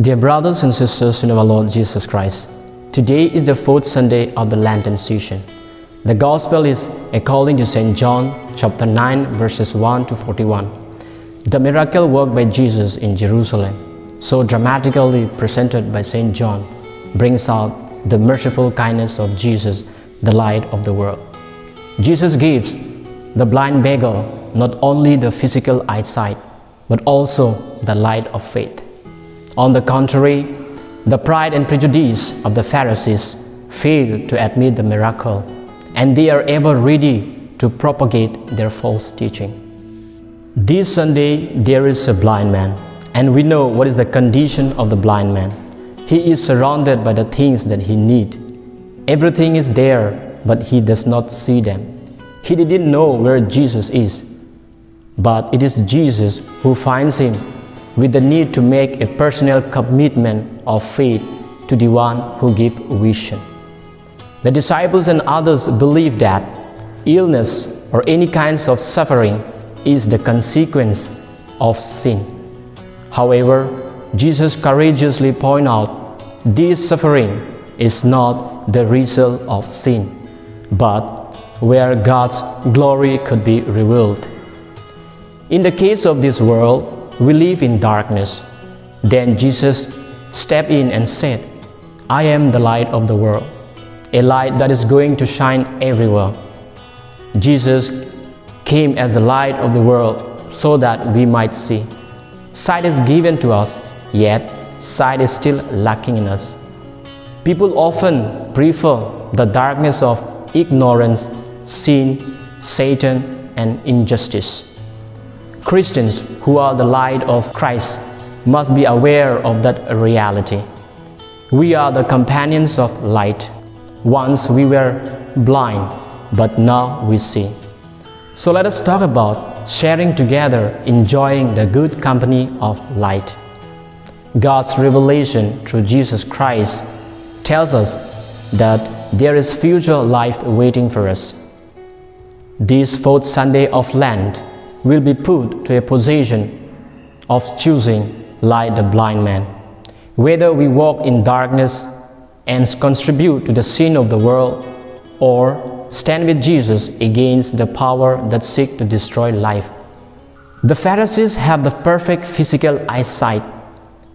Dear brothers and sisters in our Lord Jesus Christ, today is the fourth Sunday of the Lenten season. The Gospel is according to St. John chapter 9 verses 1 to 41. The miracle worked by Jesus in Jerusalem, so dramatically presented by St. John, brings out the merciful kindness of Jesus, the light of the world. Jesus gives the blind beggar not only the physical eyesight, but also the light of faith. On the contrary, the pride and prejudice of the Pharisees fail to admit the miracle, and they are ever ready to propagate their false teaching. This Sunday there is a blind man, and we know what is the condition of the blind man. He is surrounded by the things that he needs. Everything is there, but he does not see them. He didn't know where Jesus is, but it is Jesus who finds him with the need to make a personal commitment of faith to the one who gives vision. The disciples and others believe that illness or any kinds of suffering is the consequence of sin. However, Jesus courageously points out this suffering is not the result of sin, but where God's glory could be revealed. In the case of this world, we live in darkness. Then Jesus stepped in and said, "I am the light of the world, a light that is going to shine everywhere." Jesus came as the light of the world so that we might see. Sight is given to us, yet sight is still lacking in us. People often prefer the darkness of ignorance, sin, Satan, and injustice. Christians who are the light of Christ must be aware of that reality. We are the companions of light. Once we were blind, but now we see. So let us talk about sharing together, enjoying the good company of light. God's revelation through Jesus Christ tells us that there is future life waiting for us. This fourth Sunday of Lent will be put to a position of choosing like the blind man. Whether we walk in darkness and contribute to the sin of the world, or stand with Jesus against the power that seek to destroy life. The Pharisees have the perfect physical eyesight,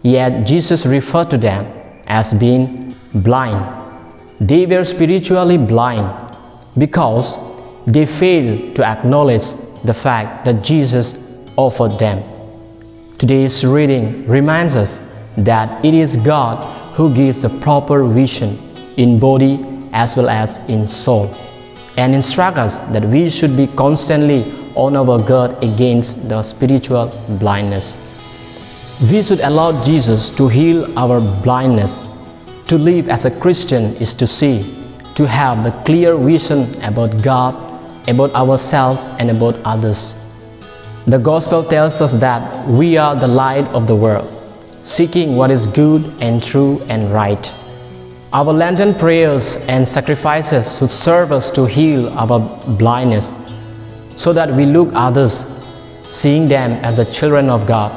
yet Jesus referred to them as being blind. They were spiritually blind because they failed to acknowledge the fact that Jesus offered them. Today's reading reminds us that it is God who gives a proper vision in body as well as in soul, and instructs us that we should be constantly on our guard against the spiritual blindness. We should allow Jesus to heal our blindness. To live as a Christian is to see, to have the clear vision about God, about ourselves, and about others. The Gospel tells us that we are the light of the world, seeking what is good and true and right. Our Lenten prayers and sacrifices should serve us to heal our blindness, so that we look others, seeing them as the children of God,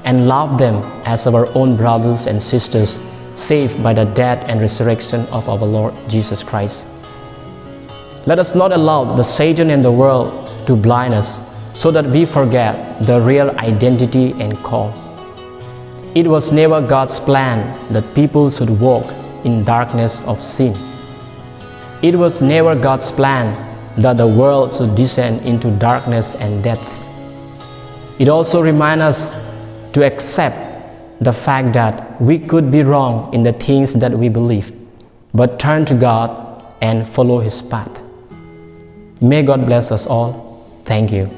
and love them as our own brothers and sisters, saved by the death and resurrection of our Lord Jesus Christ. Let us not allow the Satan and the world to blind us so that we forget the real identity and call. It was never God's plan that people should walk in darkness of sin. It was never God's plan that the world should descend into darkness and death. It also reminds us to accept the fact that we could be wrong in the things that we believe, but turn to God and follow His path. May God bless us all. Thank you.